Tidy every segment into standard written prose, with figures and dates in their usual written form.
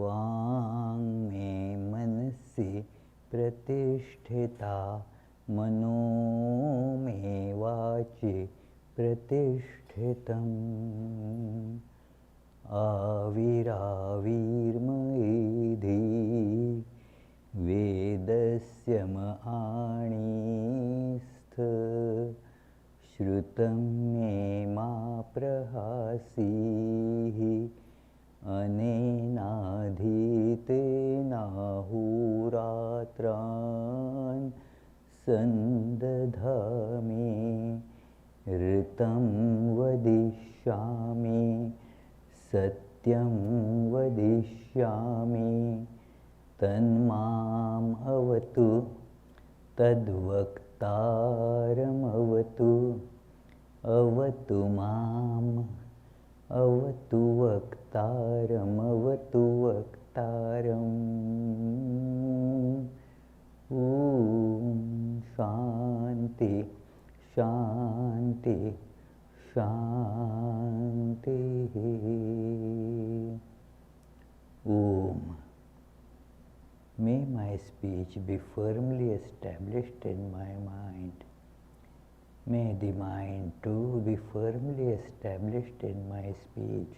वाङ् मे मनसि प्रतिष्ठिता मनो मे वाचि प्रतिष्ठितम् आविराविर्मयेधि वेदस्य मआणिस्थ श्रुतं मे मा प्रहासीः अनेनाधीतेनाहुरात्रान् सन्दधामि ऋतं वदिष्यामि सत्यं वदिष्यामि तन्माम् अवतु तद्वक्तारमवतु अवतु माम् अवतु वक्तारमवतु वक्तारम् ॐ शान्ति शान्ति शान्तिः ॐ May my speech be firmly established in my mind. May the mind too be firmly established in my speech.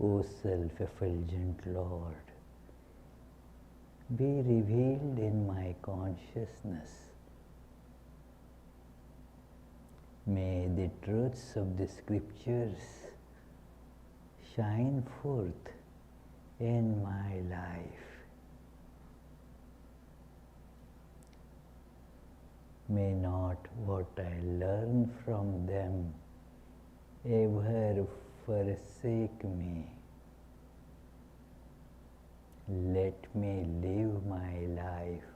O self-effulgent Lord, be revealed in my consciousness. May the truths of the scriptures shine forth in my life. May not what I learn from them ever forsake me. Let me live my life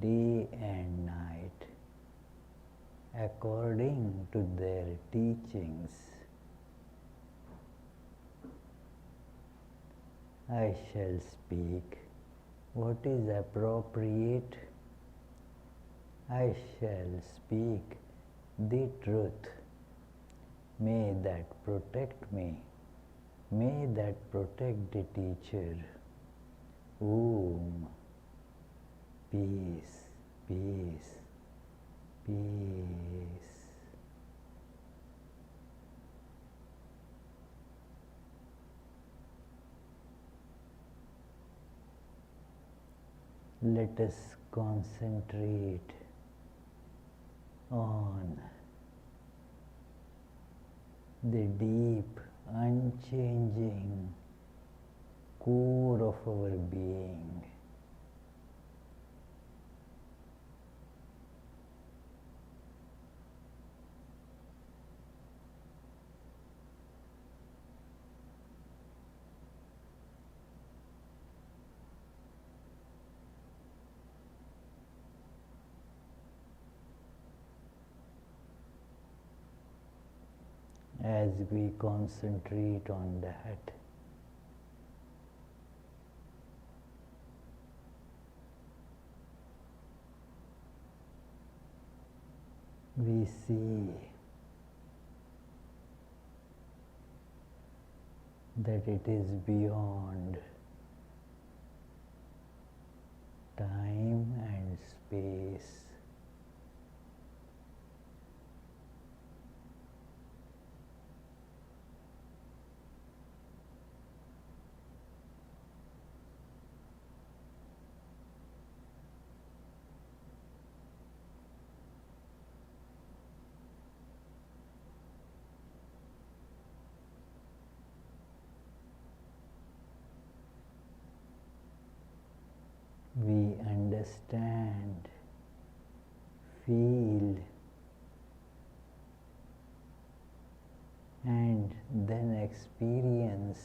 day and night according to their teachings. I shall speak what is appropriate. I shall speak the truth. May that protect me. May that protect the teacher. Om. Peace, peace, peace. Let us concentrate on the deep, unchanging core of our being. As we concentrate on that, we see that it is beyond time and space. We understand, feel, and then experience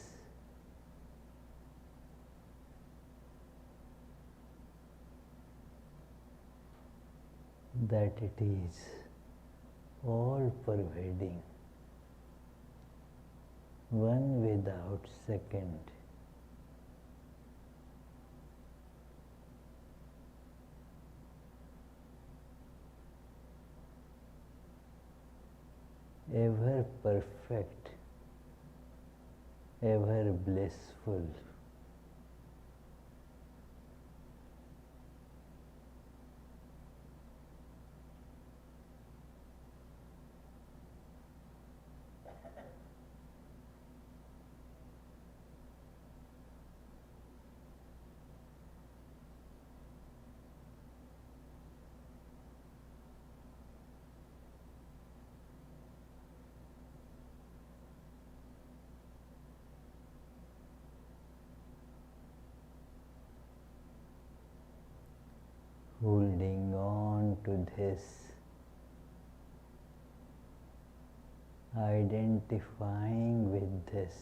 that it is all pervading, one without second. ever perfect, ever blissful. Holding on to this, identifying with this.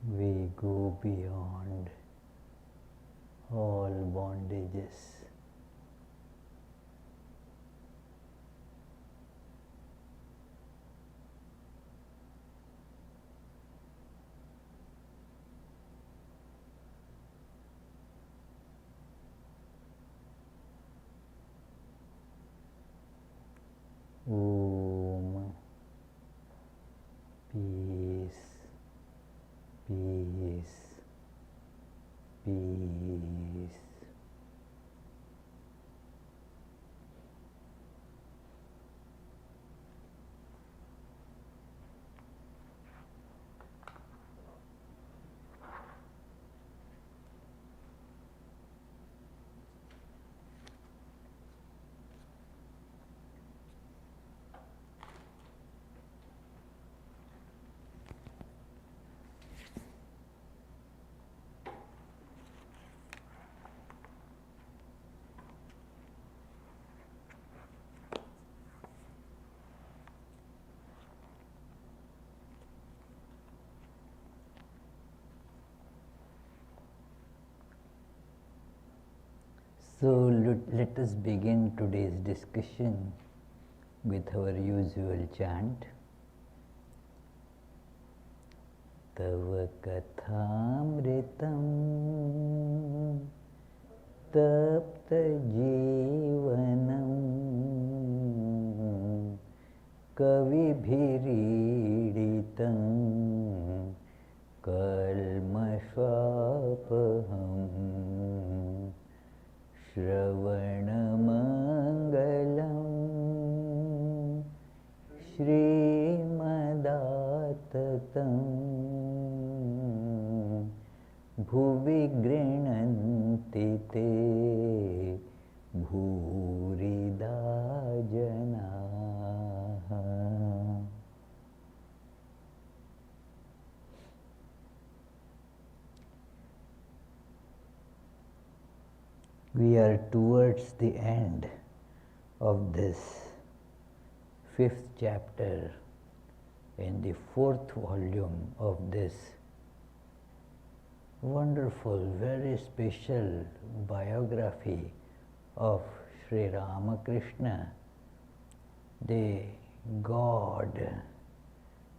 We go beyond all bondages. Om. Peace, peace, peace. So let us begin today's discussion with our usual chant. Tava kathamritam tapta jivanam kavibhiriditam kalmashvapaham Shravanamangalam Shrimadattatam Bhuvi Grinanti Te Bhurida Janaha. We are towards the end of this 5th chapter in the 4th volume of this wonderful, very special biography of Sri Ramakrishna, the God,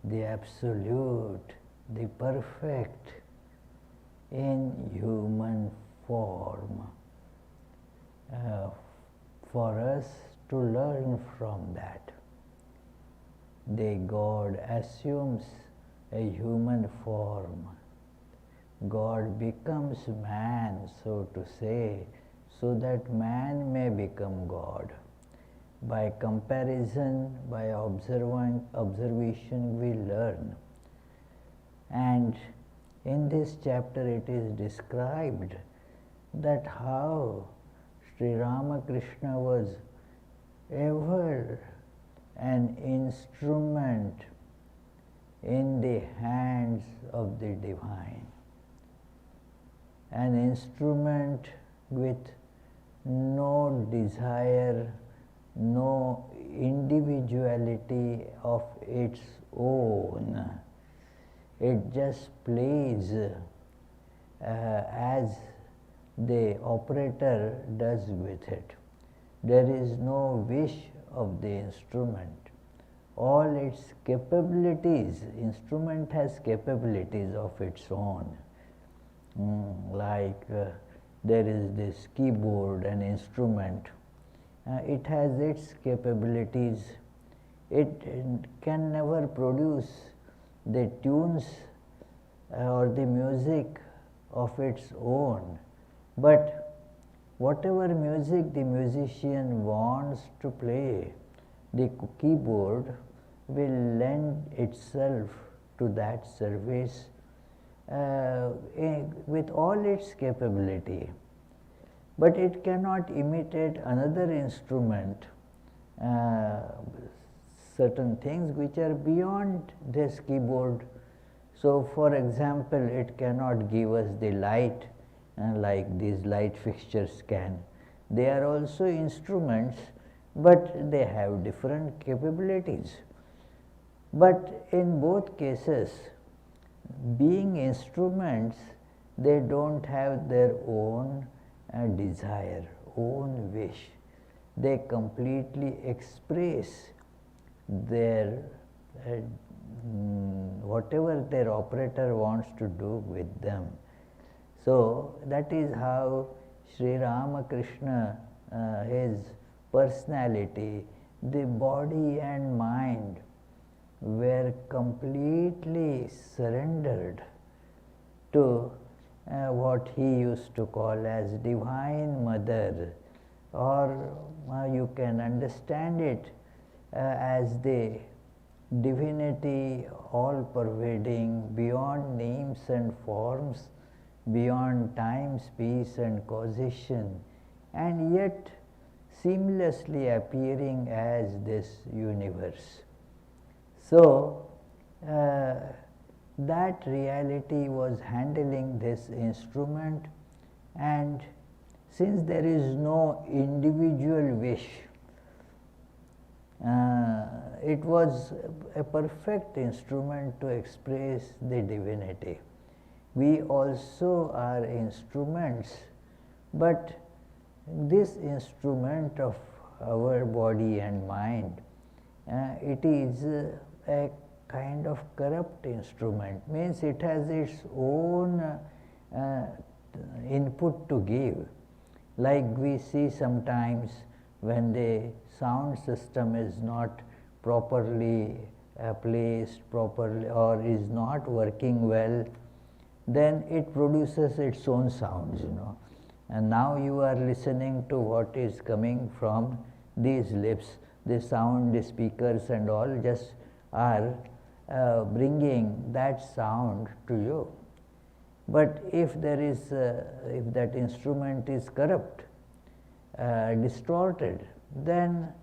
the Absolute, the Perfect in human form. For us to learn from that. The God assumes a human form. God becomes man, so to say, so that man may become God. By comparison, by observation, we learn. And in this chapter it is described that how Sri Ramakrishna was ever an instrument in the hands of the divine, an instrument with no desire, no individuality of its own. It just plays as the operator does with it. There is no wish of the instrument. all its capabilities. Instrument has capabilities of its own. Like there is this keyboard, an instrument. It has its capabilities. It can never produce the tunes or the music of its own, but whatever music the musician wants to play, the keyboard will lend itself to that service with all its capability. But it cannot imitate another instrument, certain things which are beyond this keyboard. So, for example, it cannot give us the light like these light fixtures can. They are also instruments, but they have different capabilities. But in both cases, being instruments, they don't have their own desire, own wish. They completely express their whatever their operator wants to do with them. So that is how Sri Ramakrishna, his personality, the body and mind were completely surrendered to what he used to call as Divine Mother, or you can understand it as the divinity all pervading, beyond names and forms, beyond time, space and causation, and yet seamlessly appearing as this universe. So that reality was handling this instrument, and since there is no individual wish, it was a perfect instrument to express the divinity. We also are instruments, but this instrument of our body and mind, it is a kind of corrupt instrument, means it has its own input to give. Like we see sometimes when the sound system is not properly placed properly or is not working well, then it produces its own sounds, and now you are listening to what is coming from these lips. The sound, the speakers and all just are bringing that sound to you. But if there is if that instrument is corrupt, distorted, then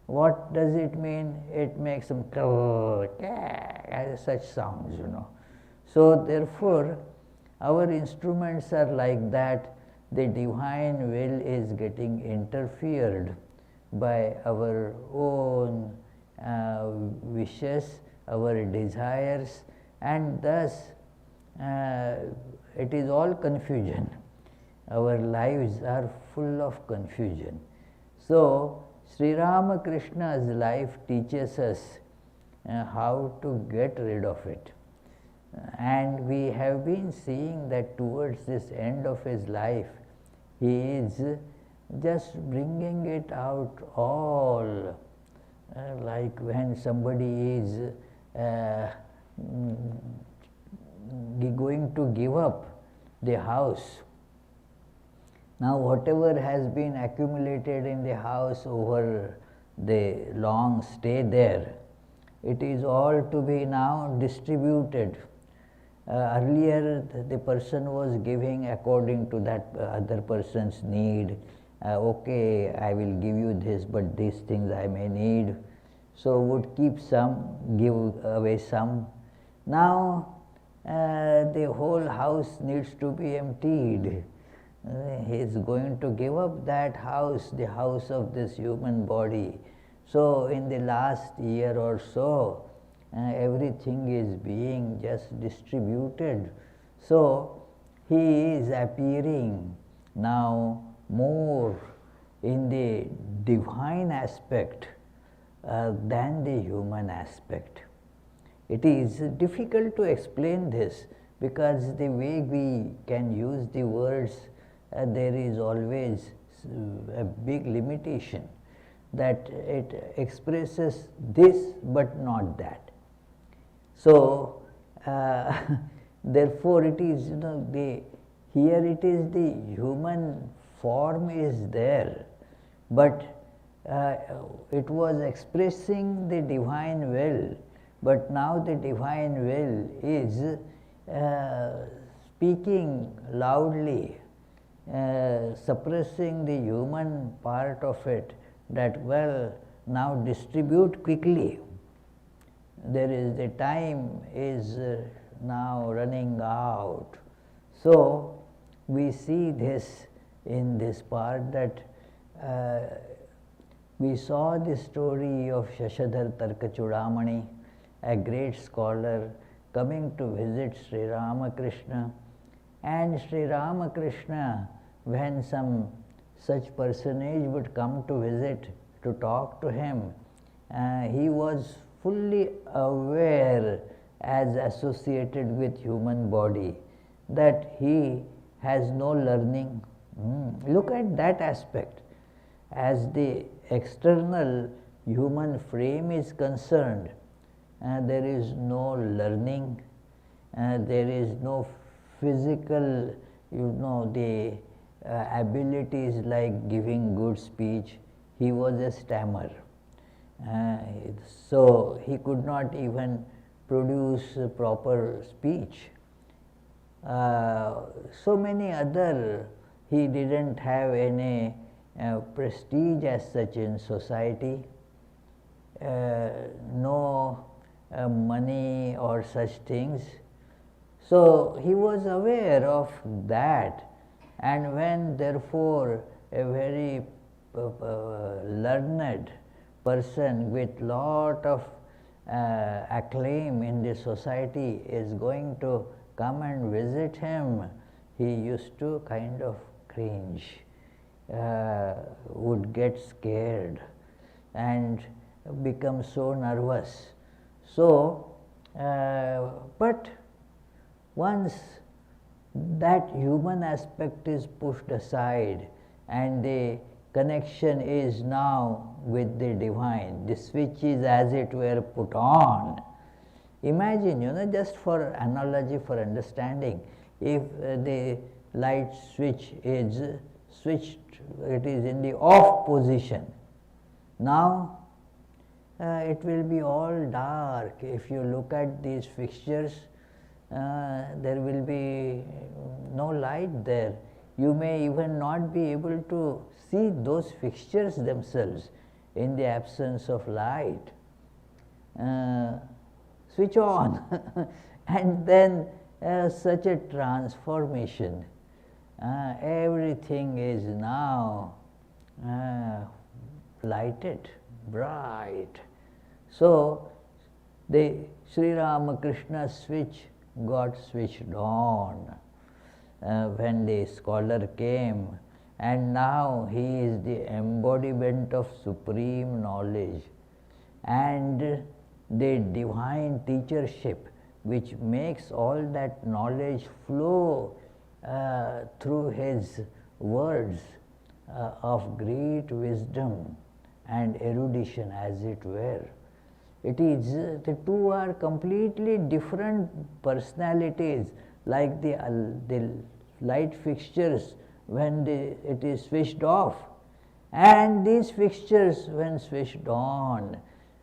what does it mean? It makes some such sounds, So therefore, our instruments are like that. The divine will is getting interfered by our own wishes, our desires, and thus it is all confusion. Our lives are full of confusion. So Sri Ramakrishna's life teaches us how to get rid of it. And we have been seeing that towards this end of his life, he is just bringing it out all, like when somebody is going to give up the house. Now whatever has been accumulated in the house over the long stay there, it is all to be now distributed. Earlier the person was giving according to that other person's need. Okay, I will give you this, but these things I may need. So would keep some, give away some. Now the whole house needs to be emptied. He is going to give up that house, the house of this human body. So in the last year or so, everything is being just distributed. So he is appearing now more in the divine aspect, than the human aspect. It is difficult to explain this because the way we can use the words, there is always a big limitation that it expresses this but not that. So, therefore, it is here it is the human form is there, but it was expressing the divine will, but now the divine will is speaking loudly, suppressing the human part of it, that well, now distribute quickly. There is the time is now running out. So we see this in this part that we saw the story of Shashadhar Tarkachudamani, a great scholar coming to visit Sri Ramakrishna, and Sri Ramakrishna, when some such personage would come to visit to talk to him, he was fully aware as associated with human body that he has no learning. Look at that aspect. As the external human frame is concerned, there is no learning, there is no physical, the abilities like giving good speech. He was a stammerer. So he could not even produce proper speech. So many other, he didn't have any prestige as such in society, no money or such things. So he was aware of that, and when therefore a very learned person with lot of acclaim in the society is going to come and visit him, he used to kind of cringe, would get scared and become so nervous. So, but once that human aspect is pushed aside and the connection is now with the divine, the switch is as it were put on. Imagine, just for analogy, for understanding, if the light switch is switched, it is in the off position. Now it will be all dark. If you look at these fixtures, there will be no light there. You may even not be able to see those fixtures themselves in the absence of light. Switch on and then such a transformation. Everything is now lighted, bright. So the Sri Ramakrishna switch got switched on when the scholar came, and now he is the embodiment of supreme knowledge and the divine teachership, which makes all that knowledge flow through his words of great wisdom and erudition, as it were. It is, the two are completely different personalities, like the light fixtures when it is switched off, and these fixtures when switched on,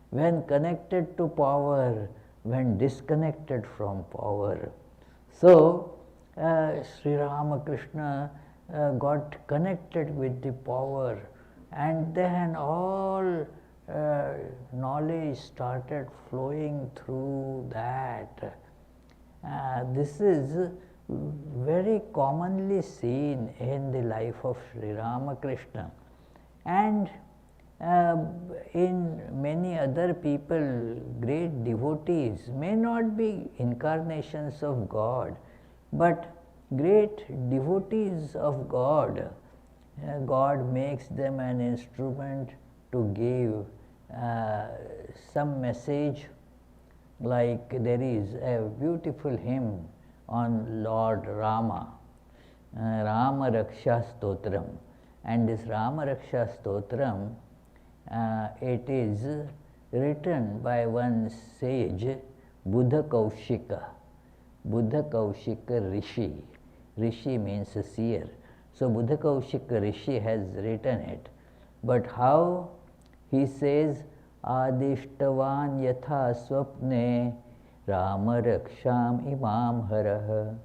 when connected to power, when disconnected from power. So Sri Ramakrishna got connected with the power, and then all knowledge started flowing through that. This is very commonly seen in the life of Sri Ramakrishna, and in many other people. Great devotees may not be incarnations of God, but great devotees of God, God makes them an instrument to give some message, like there is a beautiful hymn on Lord Rama, Rama Raksha Stotram, and this Rama Raksha Stotram, it is written by one sage, Buddha Kaushika. Buddha Kaushika Rishi. Rishi means a seer. So Buddha Kaushika Rishi has written it. But how? He says, Adishtavan yatha swapne Rama Raksham imam harah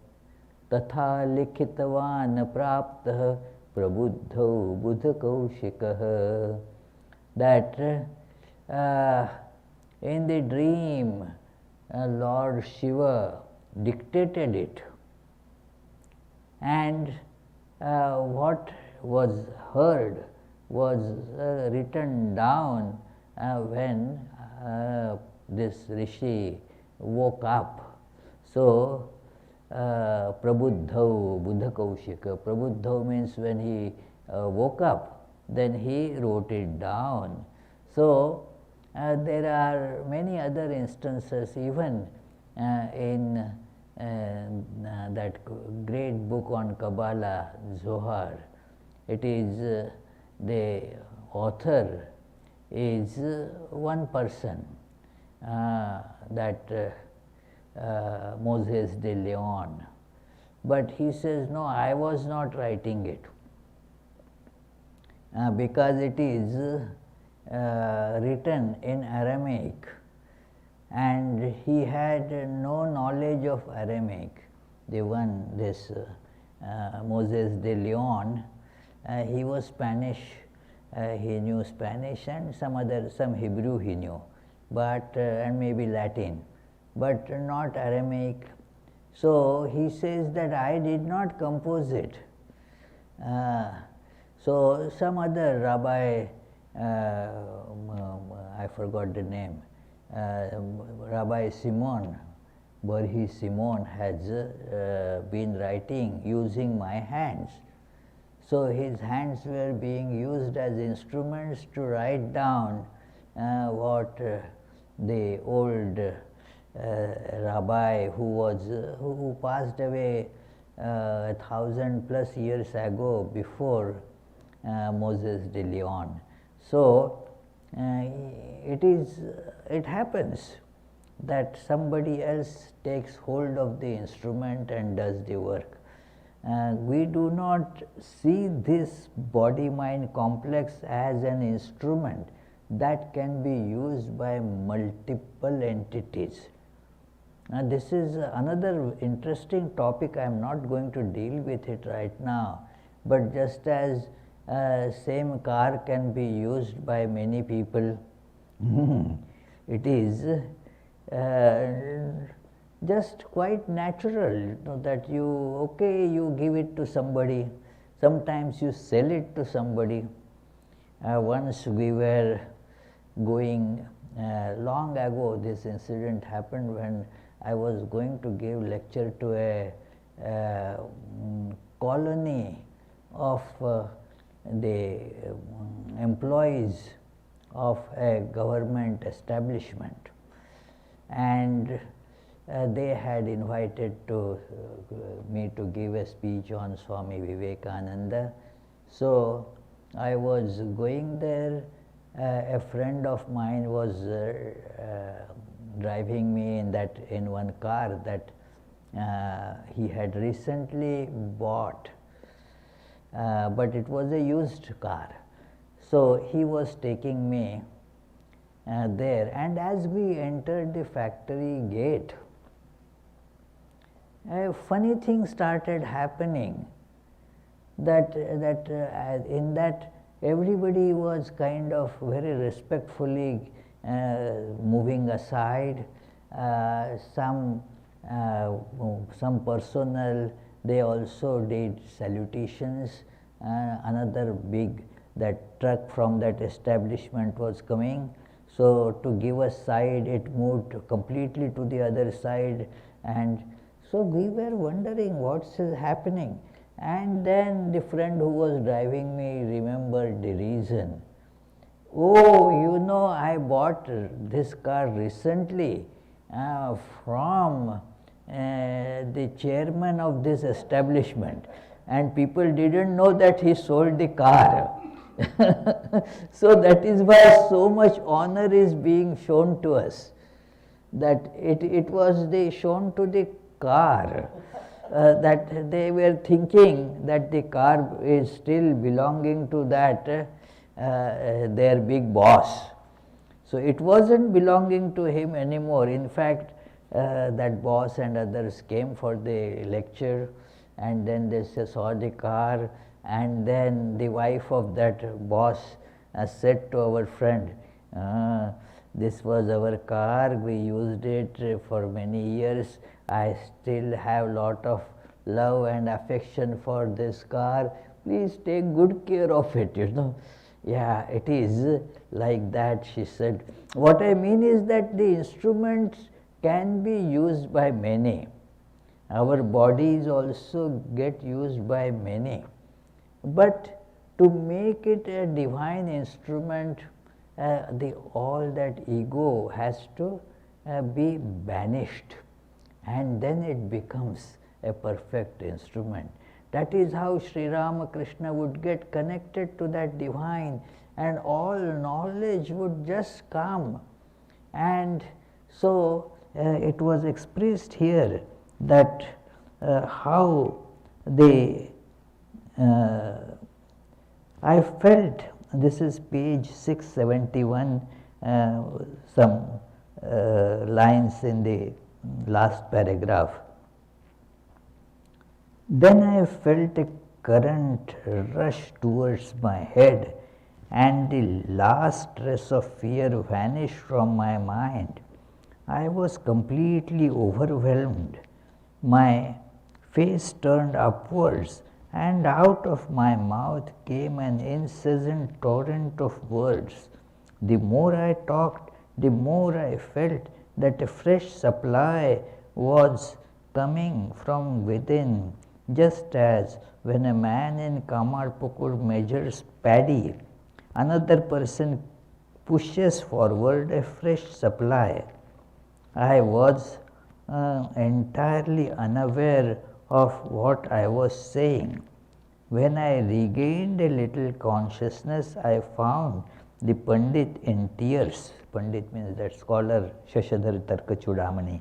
Tatha likhitavan praptah Prabuddho Buddha Kaushikah. That in the dream, Lord Shiva dictated it, and what was heard was written down when this Rishi woke up. So, Prabuddho Buddha Kaushika. Prabuddho means when he woke up, then he wrote it down. So, there are many other instances even in that great book on Kabbalah, Zohar. It is the author is one person, that Moses de Leon. But he says, no, I was not writing it, because it is written in Aramaic, and he had no knowledge of Aramaic. The one, this Moses de Leon, he was Spanish, he knew Spanish and some Hebrew he knew, but and maybe Latin, but not Aramaic. So he says that I did not compose it. So some other rabbi, I forgot the name, Rabbi Simon, Barhi Simon, has been writing using my hands. So his hands were being used as instruments to write down what the old rabbi who passed away 1,000+ years ago before Moses de Leon. So it happens that somebody else takes hold of the instrument and does the work. We do not see this body-mind complex as an instrument that can be used by multiple entities. This is another interesting topic. I am not going to deal with it right now, but just as same car can be used by many people, it is just quite natural that you give it to somebody. Sometimes you sell it to somebody. Once we were going, long ago this incident happened when I was going to give lecture to a colony of the employees of a government establishment, and they had invited me to give a speech on Swami Vivekananda. So I was going there. A friend of mine was driving me in one car that he had recently bought, but it was a used car. So he was taking me there, and as we entered the factory gate, a funny thing started happening, that in that everybody was kind of very respectfully moving aside. Some personnel, they also did salutations. Another big, that truck from that establishment was coming, so to give us side, it moved completely to the other side, and so we were wondering what's happening. And then the friend who was driving me remembered the reason. "Oh, you know, I bought this car recently from the chairman of this establishment, and people didn't know that he sold the car." So that is why so much honor is being shown to us, that it was shown to the car, that they were thinking that the car is still belonging to that their big boss. So it wasn't belonging to him anymore. In fact, that boss and others came for the lecture, and then they saw the car, and then the wife of that boss said to our friend, "This was our car, we used it for many years. I still have lot of love and affection for this car. Please take good care of it, you know." Yeah, it is like that, she said. What I mean is that the instruments can be used by many. Our bodies also get used by many. But to make it a divine instrument, all that ego has to be banished, and then it becomes a perfect instrument. That is how Sri Ramakrishna would get connected to that divine, and all knowledge would just come. And so it was expressed here that how the I felt, this is page 671, some lines in the last paragraph. "Then I felt a current rush towards my head, and the last stress of fear vanished from my mind. I was completely overwhelmed. My face turned upwards, and out of my mouth came an incessant torrent of words. The more I talked, the more I felt that a fresh supply was coming from within, just as when a man in Kamarpukur measures paddy, another person pushes forward a fresh supply. I was entirely unaware of what I was saying. When I regained a little consciousness, I found the Pandit in tears." Pandit means that scholar Shashadhar Tarkachudamani.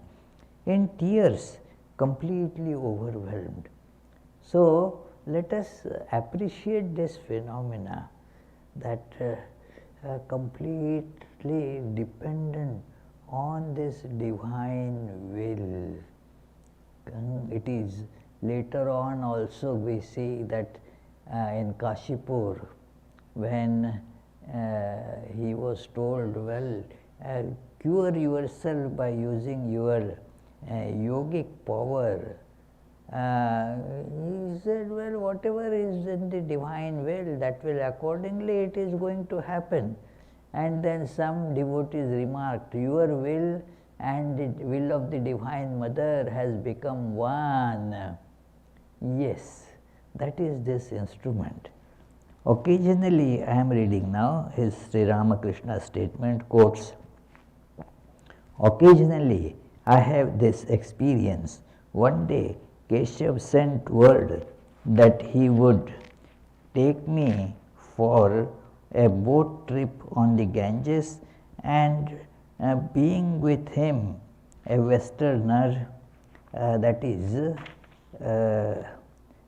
"In tears, completely overwhelmed." So let us appreciate this phenomena, that completely dependent on this divine will. It is later on also we see that in Kashipur, when he was told, "Well, cure yourself by using your yogic power." He said, "Well, whatever is in the divine will, that will accordingly it is going to happen." And then some devotees remarked, "Your will and the will of the Divine Mother has become one." Yes, that is this instrument. Occasionally, I am reading now his Sri Ramakrishna statement, quotes, "Occasionally, I have this experience. One day, Keshav sent word that he would take me for a boat trip on the Ganges, and being with him, a Westerner, that is,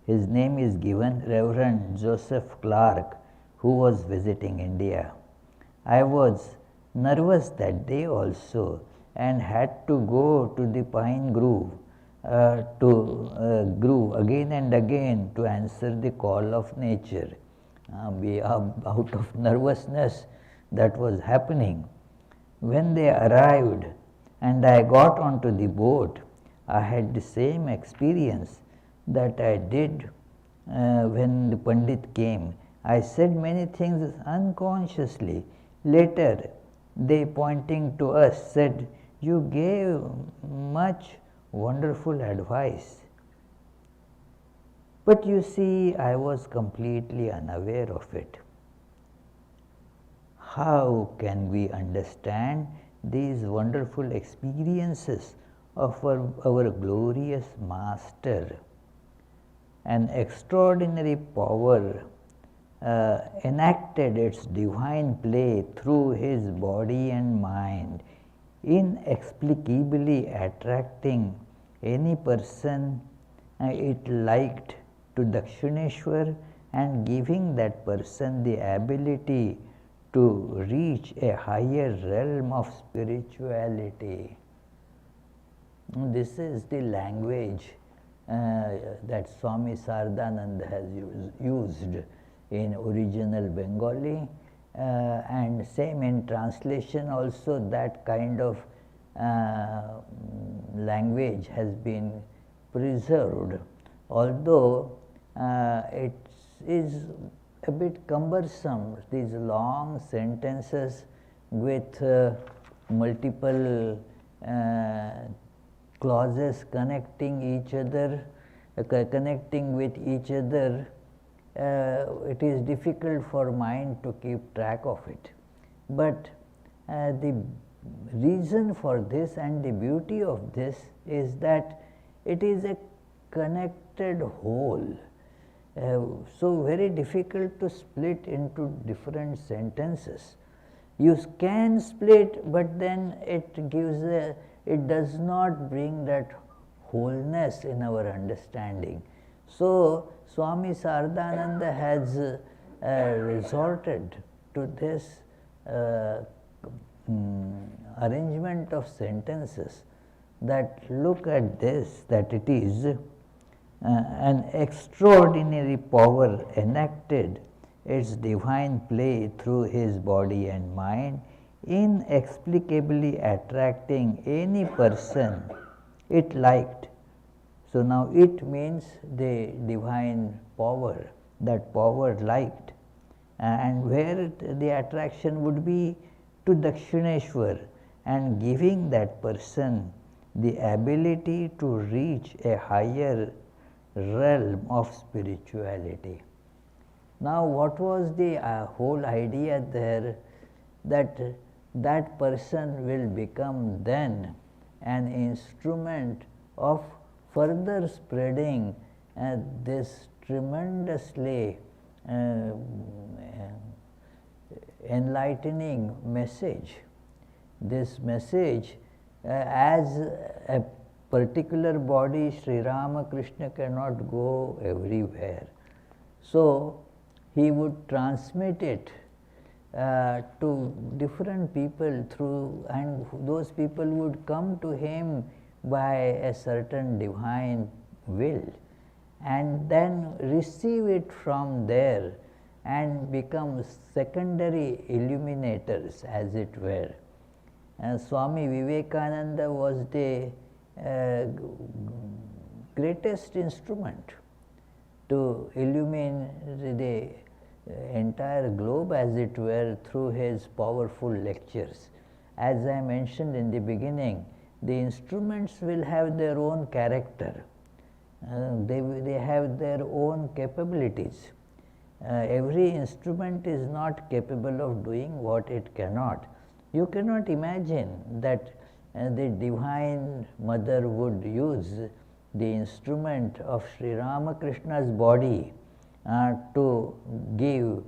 his name is given, Reverend Joseph Clark, who was visiting India. I was nervous that day also, and had to go to the pine grove again and again to answer the call of nature. Out of nervousness that was happening. When they arrived and I got onto the boat, I had the same experience that I did when the Pandit came. I said many things unconsciously. Later, they, pointing to us, said, "You gave much wonderful advice." But you see, I was completely unaware of it. how can we understand these wonderful experiences of our glorious Master? An extraordinary power enacted its divine play through his body and mind, inexplicably attracting any person it liked to Dakshineshwar and giving that person the ability to reach a higher realm of spirituality. This is the language that Swami Saradananda has used in original Bengali, and same in translation also. That kind of language has been preserved, although it is a bit cumbersome, these long sentences with multiple clauses connecting each other, connecting with each other. It is difficult for mind to keep track of it. But the reason for this and the beauty of this is that it is a connected whole. So very difficult to split into different sentences. You can split, but then it does not bring that wholeness in our understanding. So Swami Saradananda has resorted to this arrangement of sentences that look at this, that it is an extraordinary power enacted its divine play through his body and mind, inexplicably attracting any person it liked. So now it means the divine power, that power liked, and where the attraction would be to Dakshineshwar and giving that person the ability to reach a higher realm of spirituality. Now what was the whole idea there? That person will become then an instrument of further spreading this tremendously enlightening message. This message, as a particular body, Sri Ramakrishna cannot go everywhere. So he would transmit it to different people through, and those people would come to him by a certain divine will and then receive it from there and become secondary illuminators, as it were. Swami Vivekananda was the greatest instrument to illumine the entire globe, as it were, through his powerful lectures. As I mentioned in the beginning, the instruments will have their own character. They have their own capabilities. Every instrument is not capable of doing what it cannot. You cannot imagine that the Divine Mother would use the instrument of Sri Ramakrishna's body to give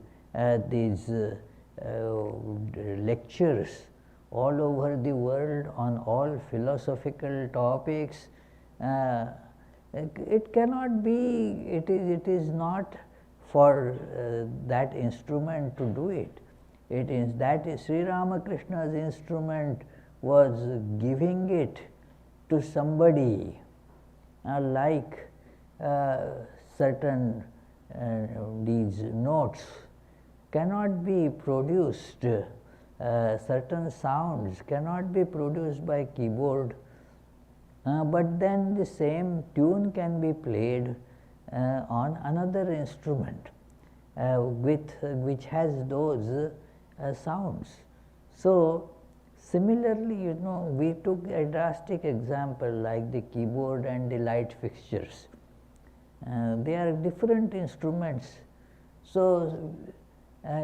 these lectures all over the world on all philosophical topics. It cannot be, it is not for that instrument to do it. It is that Sri Ramakrishna's instrument was giving it to somebody, like certain these notes cannot be produced, certain sounds cannot be produced by keyboard, but then the same tune can be played on another instrument which has those sounds. So similarly, we took a drastic example like the keyboard and the light fixtures. They are different instruments. So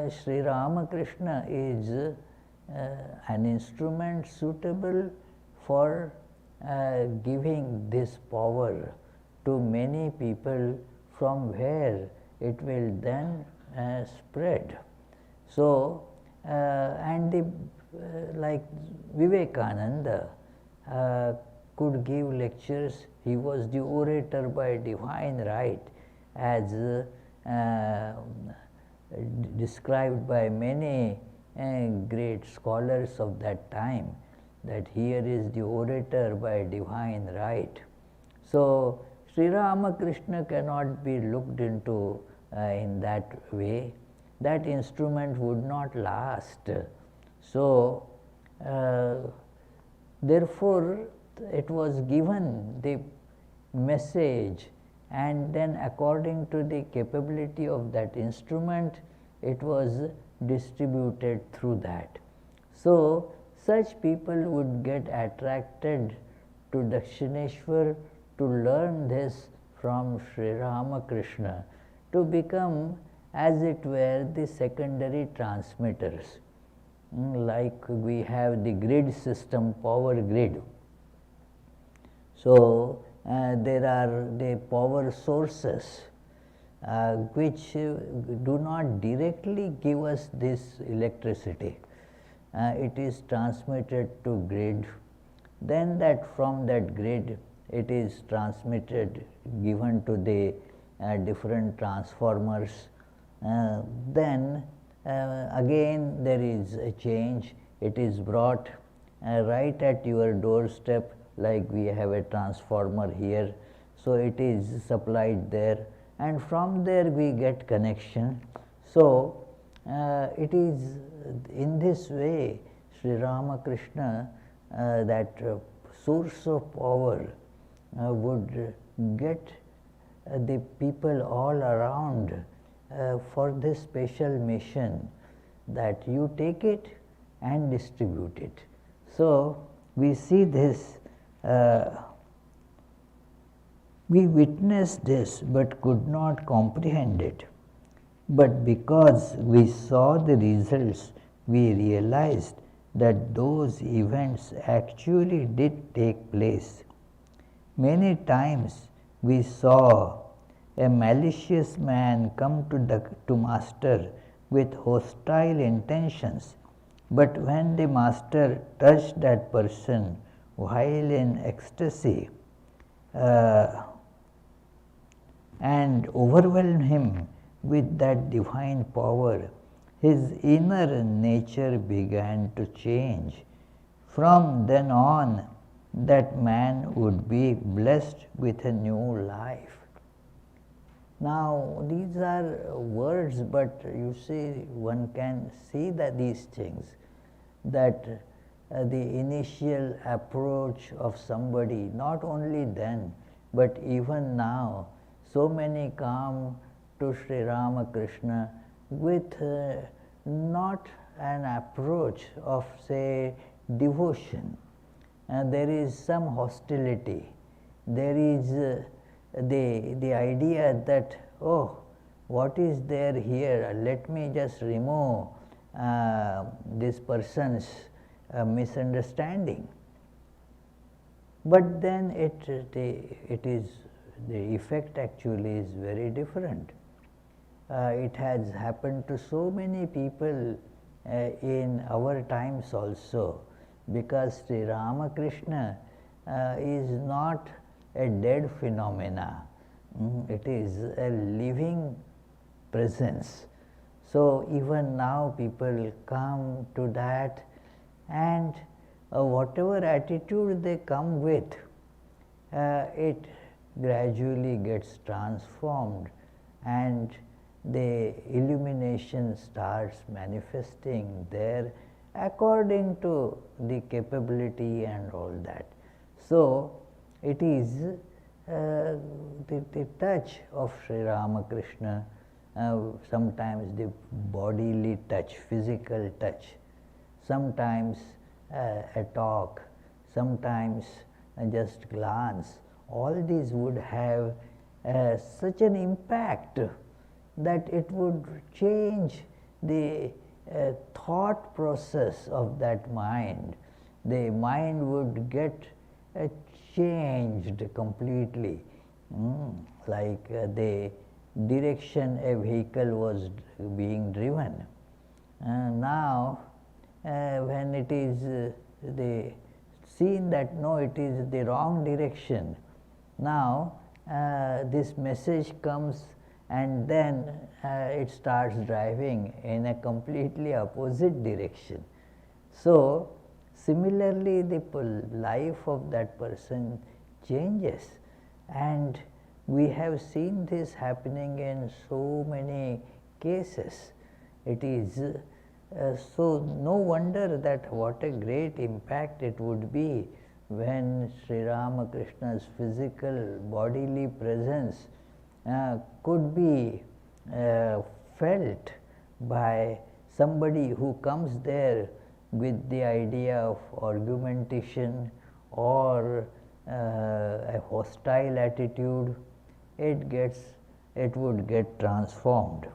Sri Ramakrishna is an instrument suitable for giving this power to many people, from where it will then spread. So, like Vivekananda could give lectures. He was the orator by divine right, as described by many great scholars of that time, that here is the orator by divine right. So, Sri Ramakrishna cannot be looked into in that way. That instrument would not last. So, therefore, it was given the message, and then according to the capability of that instrument, it was distributed through that. So, such people would get attracted to Dakshineshwar to learn this from Sri Ramakrishna, to become, as it were, the secondary transmitters. Like we have the grid system, power grid. So, there are the power sources which do not directly give us this electricity. It is transmitted to grid, then that from that grid it is transmitted, given to the different transformers. Then again there is a change, it is brought right at your doorstep, like we have a transformer here. So, it is supplied there, and from there we get connection. So, it is in this way Sri Ramakrishna, that source of power, would get the people all around for this special mission, that you take it and distribute it. So, we see this, we witnessed this but could not comprehend it. But because we saw the results, we realized that those events actually did take place. Many times we saw a malicious man come to Master with hostile intentions, but when the Master touched that person while in ecstasy and overwhelmed him with that divine power, his inner nature began to change. From then on, that man would be blessed with a new life. Now, these are words, but you see, one can see that these things, that the initial approach of somebody, not only then, but even now, so many come to Sri Ramakrishna with not an approach of, say, devotion. There is some hostility. There is the idea that, oh, what is there here? Let me just remove this person's misunderstanding. But then the effect actually is very different. It has happened to so many people in our times also, because Sri Ramakrishna is not a dead phenomena. It is a living presence. So, even now people come to that, and whatever attitude they come with, it gradually gets transformed, and the illumination starts manifesting there according to the capability and all that. So, it is the touch of Sri Ramakrishna, sometimes the bodily touch, physical touch, sometimes a talk, sometimes just glance. All these would have such an impact that it would change the thought process of that mind. The mind would get changed completely, like the direction a vehicle was being driven. Now, when it is the seen that no, it is the wrong direction, now this message comes, and then it starts driving in a completely opposite direction. So, similarly, the life of that person changes, and we have seen this happening in so many cases. It is so no wonder that what a great impact it would be when Sri Ramakrishna's physical bodily presence could be felt by somebody who comes there with the idea of argumentation or a hostile attitude. It would get transformed.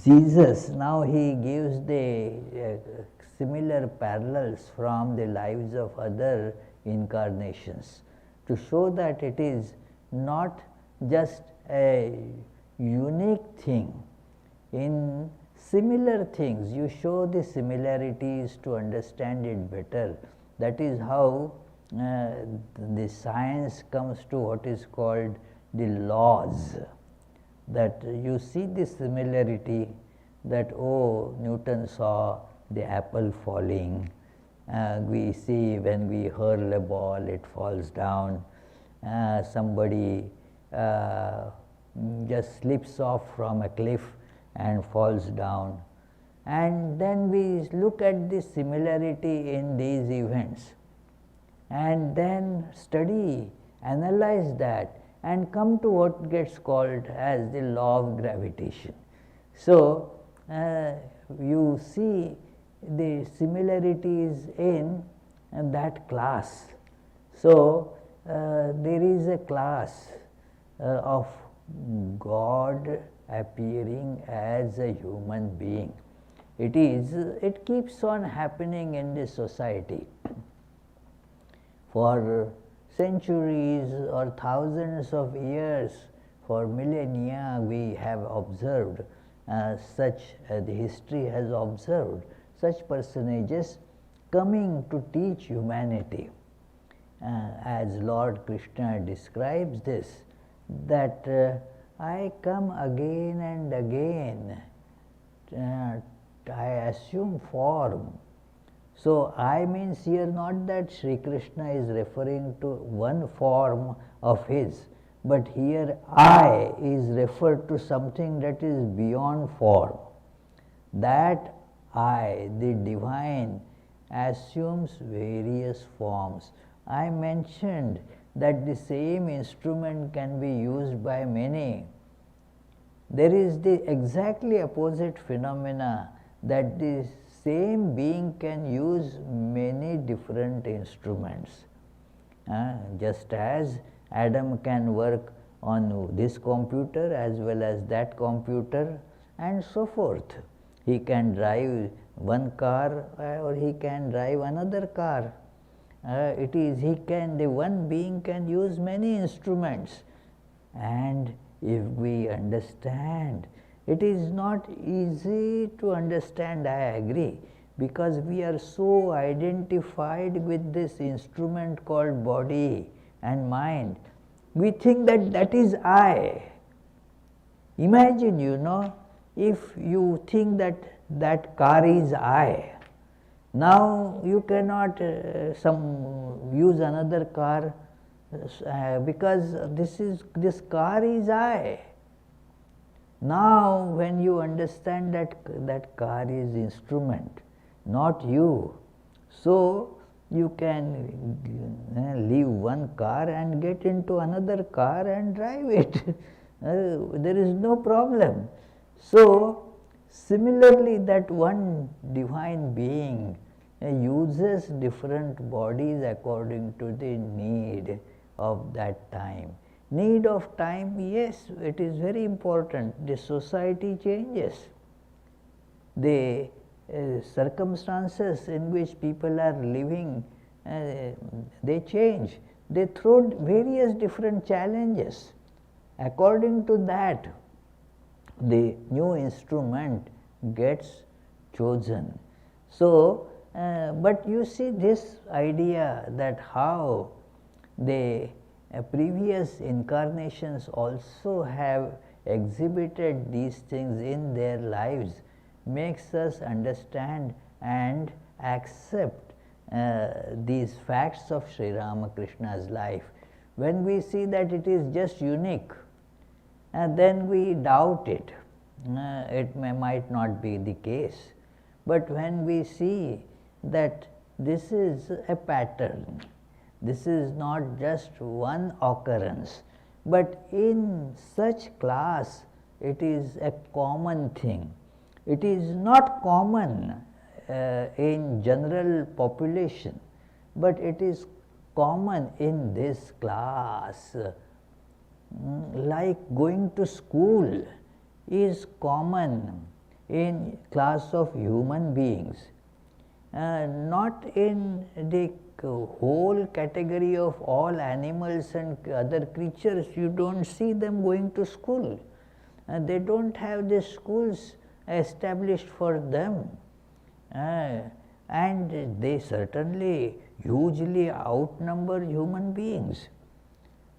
Jesus, now he gives the similar parallels from the lives of other incarnations to show that it is not just a unique thing. In similar things, you show the similarities to understand it better. That is how the science comes to what is called the laws. That you see the similarity, that oh, Newton saw the apple falling, we see when we hurl a ball it falls down, somebody just slips off from a cliff and falls down, and then we look at the similarity in these events and then study, analyze that, and come to what gets called as the law of gravitation. So, you see the similarities in that class. So, there is a class of God appearing as a human being. It keeps on happening in this society. For centuries or thousands of years, for millennia, we have observed the history has observed such personages coming to teach humanity. As Lord Krishna describes this, that I come again and again, I assume form. So, I means here not that Sri Krishna is referring to one form of his, but here I is referred to something that is beyond form. That I, the divine, assumes various forms. I mentioned that the same instrument can be used by many. There is the exactly opposite phenomena, that the same being can use many different instruments. Just as Adam can work on this computer as well as that computer and so forth. He can drive one car or he can drive another car. The one being can use many instruments, and if we understand, it is not easy to understand, I agree, because we are so identified with this instrument called body and mind. We think that that is I. Imagine, if you think that that car is I, now you cannot use another car because this car is I. Now, when you understand that car is instrument, not you, so you can leave one car and get into another car and drive it. There is no problem. So, similarly, that one divine being uses different bodies according to the need of that time. Need of time, yes, it is very important. The society changes. the circumstances in which people are living, they change. They throw various different challenges. According to that, the new instrument gets chosen. So, but you see this idea that how the previous incarnations also have exhibited these things in their lives makes us understand and accept these facts of Sri Ramakrishna's life. When we see that it is just unique, then we doubt it. It might not be the case. But when we see that this is a pattern, this is not just one occurrence, but in such class it is a common thing. It is not common in general population, but it is common in this class. Like going to school is common in class of human beings, not in the whole category of all animals and other creatures. You don't see them going to school. They don't have the schools established for them, and they certainly hugely outnumber human beings.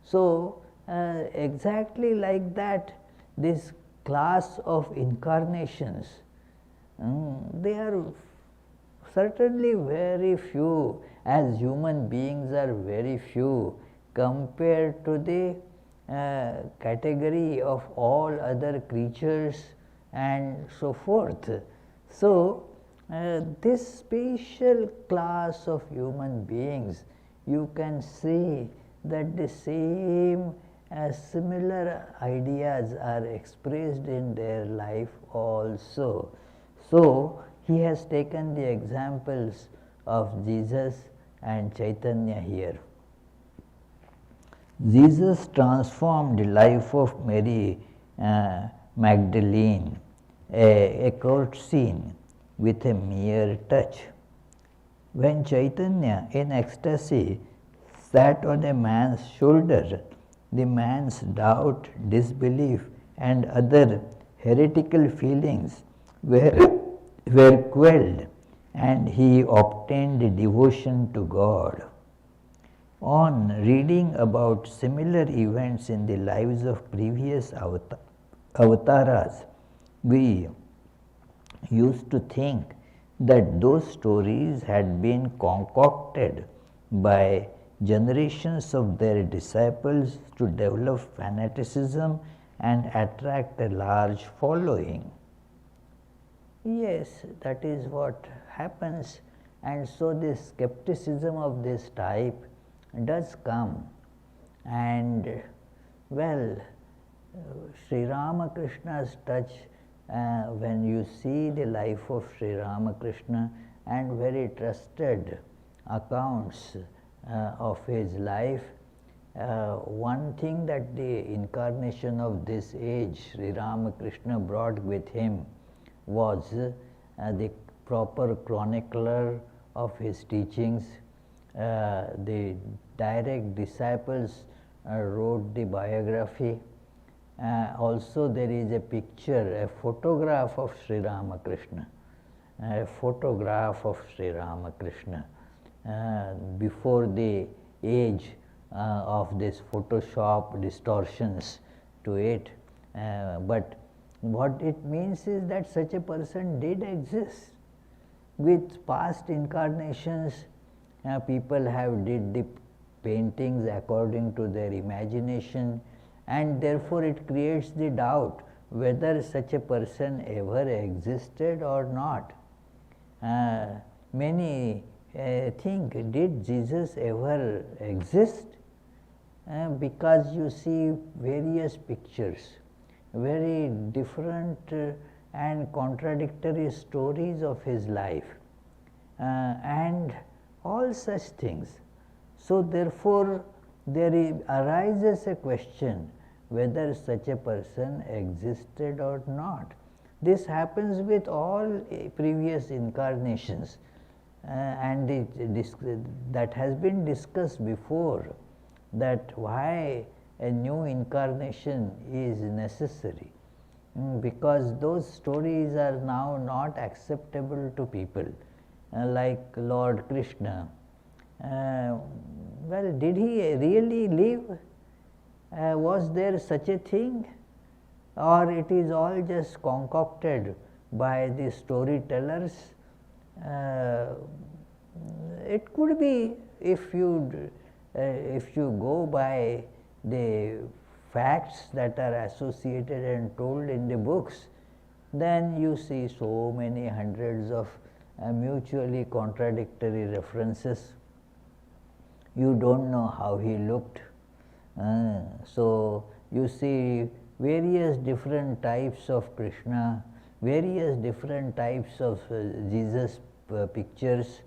So, exactly like that, this class of incarnations, they are certainly very few, as human beings are very few compared to the category of all other creatures and so forth. So, this special class of human beings, you can see that the same similar ideas are expressed in their life also. So, he has taken the examples of Jesus and Chaitanya here. Jesus transformed the life of Mary Magdalene, a court scene, with a mere touch. When Chaitanya, in ecstasy, sat on a man's shoulder, the man's doubt, disbelief, and other heretical feelings were quelled, and he obtained devotion to God. On reading about similar events in the lives of previous avatars, we used to think that those stories had been concocted by generations of their disciples to develop fanaticism and attract a large following. Yes, that is what happens, and so this skepticism of this type does come. And well, Sri Ramakrishna's touch, when you see the life of Sri Ramakrishna and very trusted accounts of his life, one thing that the incarnation of this age, Sri Ramakrishna, brought with him was the proper chronicler of his teachings. The direct disciples wrote the biography. Also there is a picture, a photograph of Sri Ramakrishna, before the age of this Photoshop distortions to it. But what it means is that such a person did exist. With past incarnations, people have did the paintings according to their imagination, and therefore it creates the doubt whether such a person ever existed or not. Many think, did Jesus ever exist? Because you see various pictures, very different and contradictory stories of his life, and all such things. So therefore there arises a question whether such a person existed or not. This happens with all previous incarnations, and that has been discussed before, that why a new incarnation is necessary. Because those stories are now not acceptable to people, like Lord Krishna. Well, did he really live? Was there such a thing? Or it is all just concocted by the storytellers? It could be, if you go by the facts that are associated and told in the books, then you see so many hundreds of mutually contradictory references. You don't know how he looked. So you see various different types of Krishna, various different types of Jesus pictures.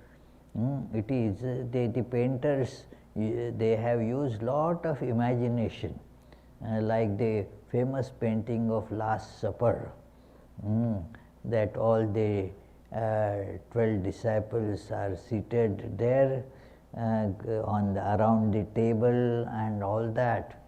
It is the painters, they have used lot of imagination, like the famous painting of Last Supper, that all the 12 disciples are seated there around the table and all that.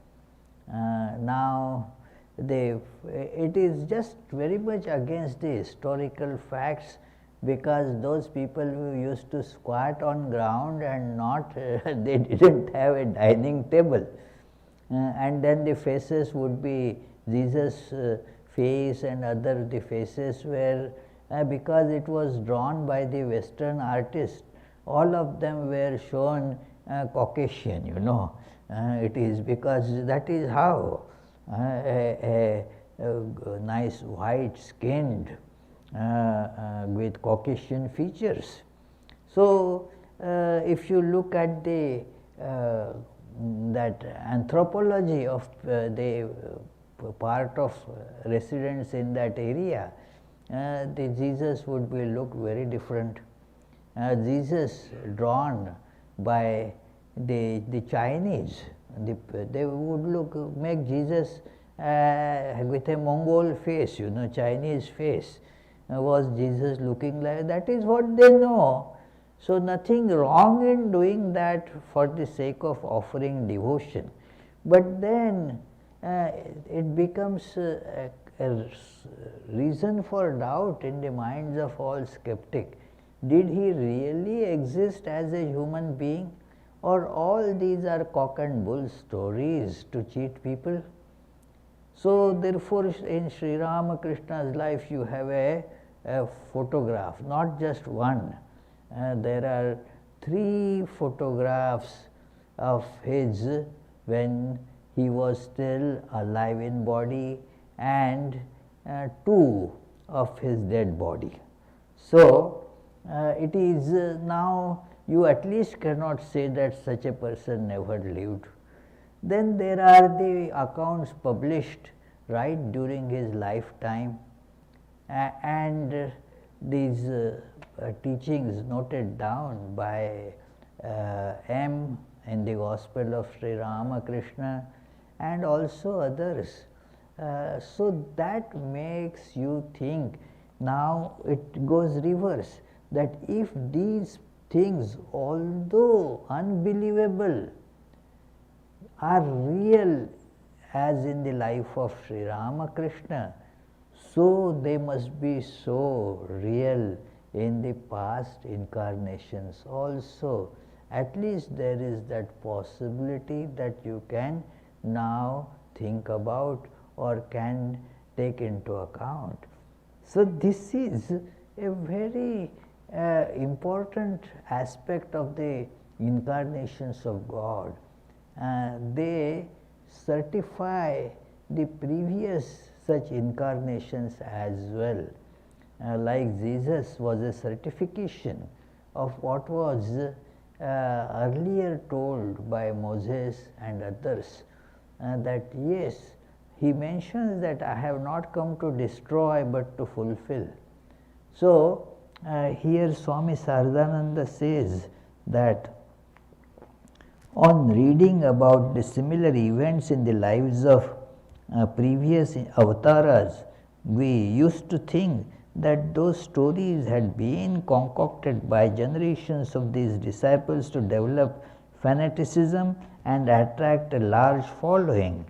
Now it is just very much against the historical facts, because those people who used to squat on ground and not they didn't have a dining table, and then the faces would be Jesus' face and other the faces were because it was drawn by the Western artist, all of them were shown Caucasian, it is because that is how a nice white skinned with Caucasian features. So if you look at the that anthropology of the part of residents in that area, the Jesus would be look very different. Jesus drawn by the Chinese, they would make Jesus with a Mongol face, Chinese face. Was Jesus looking like that? Is what they know. So nothing wrong in doing that for the sake of offering devotion. But then it becomes a reason for doubt in the minds of all skeptics. Did he really exist as a human being, or all these are cock and bull stories to cheat people? So therefore, in Sri Ramakrishna's life you have a photograph, not just one. There are 3 photographs of his when he was still alive in body, and 2 of his dead body. So it is now you at least cannot say that such a person never lived. Then there are the accounts published right during his lifetime, and these teachings noted down by M in the Gospel of Sri Ramakrishna and also others. So that makes you think. Now it goes reverse, that if these things, although unbelievable, are real as in the life of Sri Ramakrishna, so they must be so real in the past incarnations also. At least there is that possibility that you can now think about or can take into account. So this is a very important aspect of the incarnations of God. They certify the previous such incarnations as well. Like Jesus was a certification of what was earlier told by Moses and others, that yes, he mentions that I have not come to destroy but to fulfill. So here Swami Saradananda says that on reading about the similar events in the lives of previous avataras, We used to think that those stories had been concocted by generations of these disciples to develop fanaticism and attract a large following.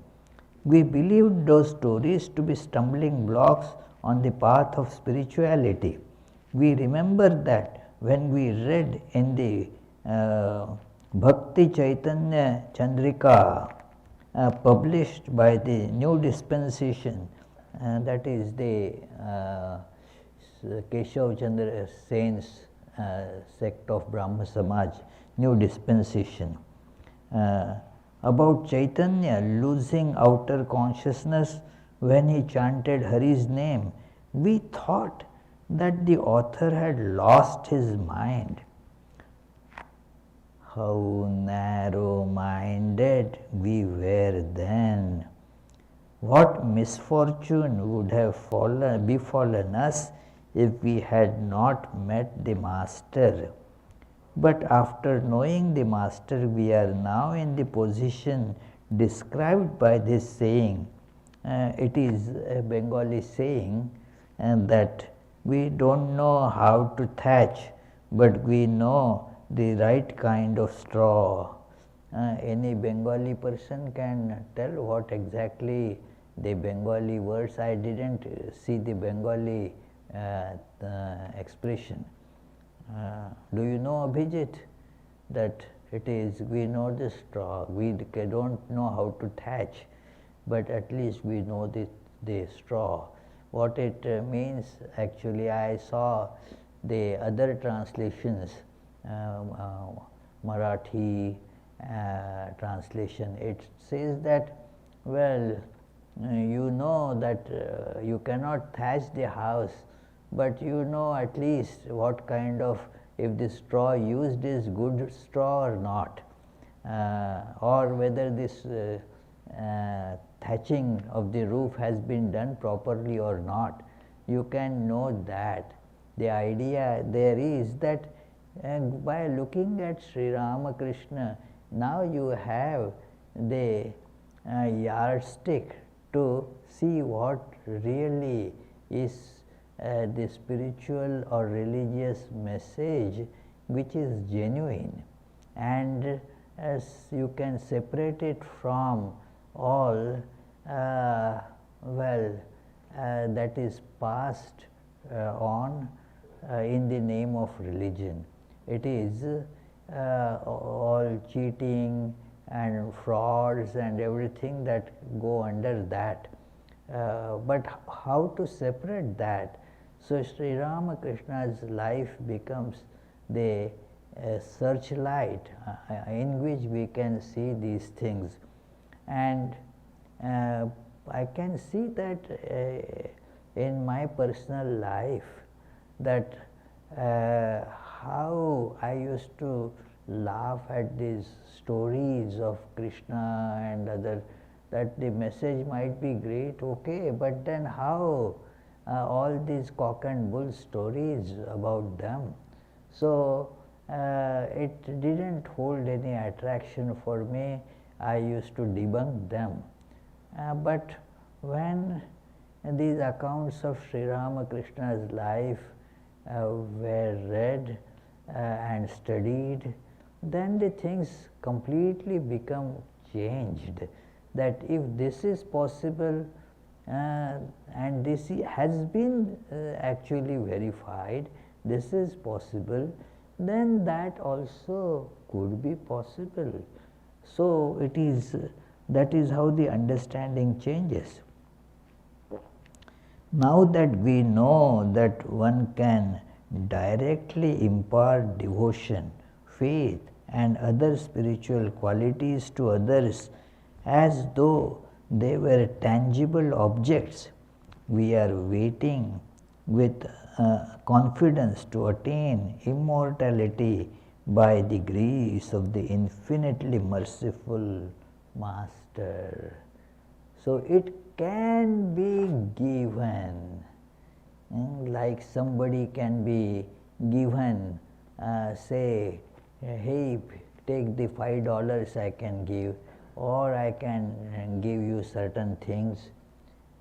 We believed those stories to be stumbling blocks on the path of spirituality. We remember that when we read in the Bhakti Chaitanya Chandrika, published by the New Dispensation, that is the Keshav Chandra Sen's sect of Brahma Samaj, New Dispensation, about Chaitanya losing outer consciousness when he chanted Hari's name. We thought that the author had lost his mind. How narrow-minded we were then! What misfortune would have befallen us if we had not met the Master? But after knowing the Master, we are now in the position described by this saying. It is a Bengali saying that we don't know how to thatch, but we know the right kind of straw. Any Bengali person can tell what exactly the Bengali words. I didn't see the Bengali expression. Do you know, Abhijit, that it is, we know the straw, we don't know how to thatch, but at least we know the straw. What it means, actually, I saw the other translations, Marathi translation. It says that, well, you know that you cannot thatch the house, but you know at least what kind of, if the straw used is good straw or not, or whether this thatching of the roof has been done properly or not. You can know that. The idea there is that by looking at Sri Ramakrishna, now you have the yardstick to see what really is the spiritual or religious message which is genuine, and as you can separate it from all that is passed on in the name of religion. It is all cheating and frauds and everything that go under that. But how to separate that? So Sri Ramakrishna's life becomes the searchlight in which we can see these things. And I can see that in my personal life, that how I used to laugh at these stories of Krishna and other, that the message might be great, okay, but then how all these cock and bull stories about them. So it didn't hold any attraction for me. I used to debunk them. But when these accounts of Sri Ramakrishna's life were read and studied, then the things completely become changed. That if this is possible, and this has been actually verified, this is possible, then that also could be possible. So it is, that is how the understanding changes. Now that we know that one can directly impart devotion, faith and other spiritual qualities to others as though they were tangible objects, we are waiting with confidence to attain immortality by the grace of the infinitely merciful Master. So it can be given, like somebody can be given, say, hey, take the $5 I can give, or I can give you certain things.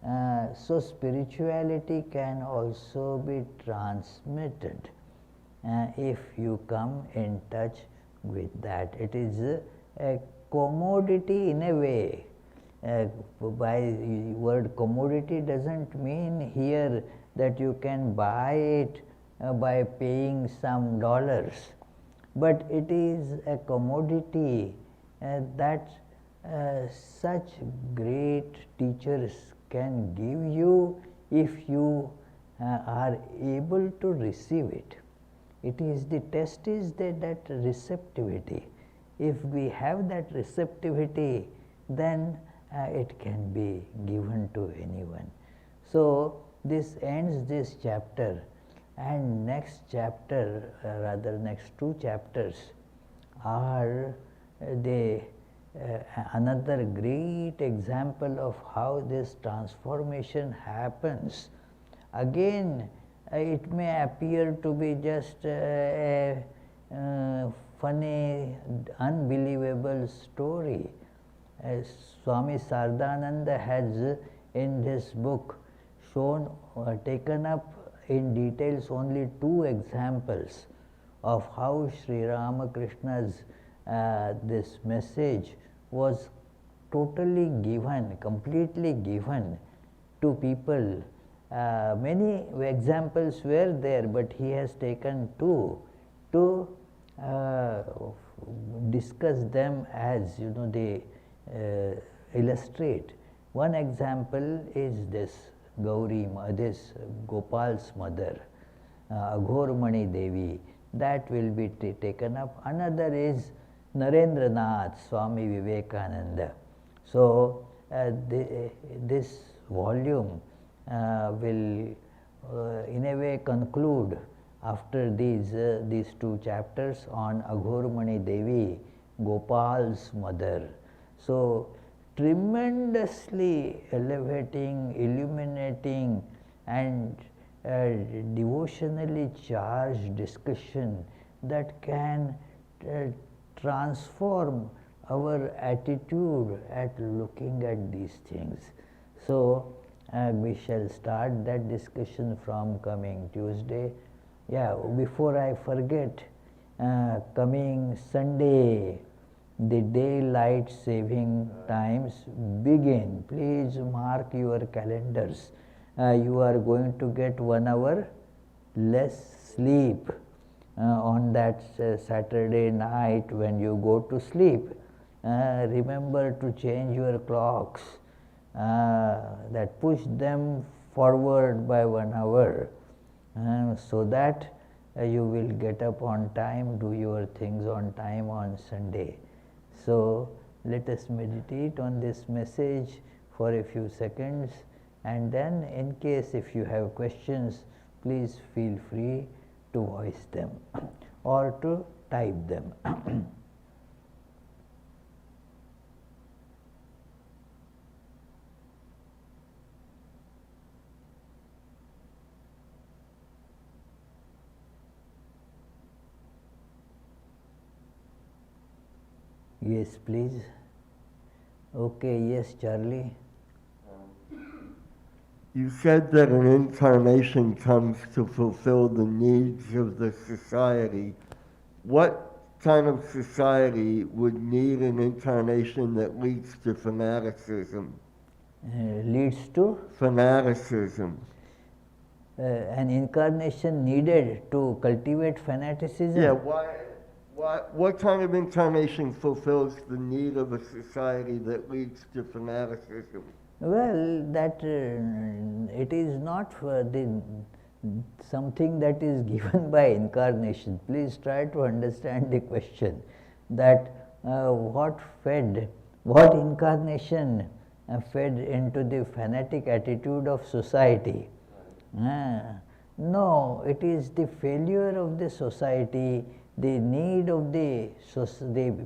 So spirituality can also be transmitted if you come in touch with that. It is a commodity in a way. By word commodity doesn't mean here that you can buy it by paying some dollars, but it is a commodity that such great teachers can give you if you are able to receive it. It is the test is that receptivity. If we have that receptivity, then it can be given to anyone. So this ends this chapter, and next chapter, rather next two chapters are the another great example of how this transformation happens. Again, it may appear to be just a funny, unbelievable story. Swami Saradananda has in this book shown, taken up in details only two examples of how Sri Ramakrishna's this message was totally given, completely given to people. Many examples were there, but he has taken two to discuss them as they illustrate. One example is this this Gopal's mother, Aghormani Devi, that will be taken up. Another is Narendranath, Swami Vivekananda. So this volume will in a way conclude after these two chapters on Aghormani Devi, Gopal's mother. So tremendously elevating, illuminating and devotionally charged discussion that can transform our attitude at looking at these things. So we shall start that discussion from coming Tuesday. Yeah, before I forget, coming Sunday, the daylight saving times begin. Please mark your calendars. You are going to get 1 hour less sleep on that Saturday night when you go to sleep. Remember to change your clocks, that push them forward by 1 hour, so that you will get up on time, do your things on time on Sunday. So let us meditate on this message for a few seconds, and then in case if you have questions, please feel free to voice them or to type them. Yes, please. Okay, yes, Charlie. You said that an incarnation comes to fulfill the needs of the society. What kind of society would need an incarnation that leads to fanaticism? Leads to? Fanaticism. An incarnation needed to cultivate fanaticism? Yeah, what kind of incarnation fulfills the need of a society that leads to fanaticism? Well, that it is not something that is given by incarnation. Please try to understand the question, that what incarnation fed into the fanatic attitude of society. No, it is the failure of the society, the need of the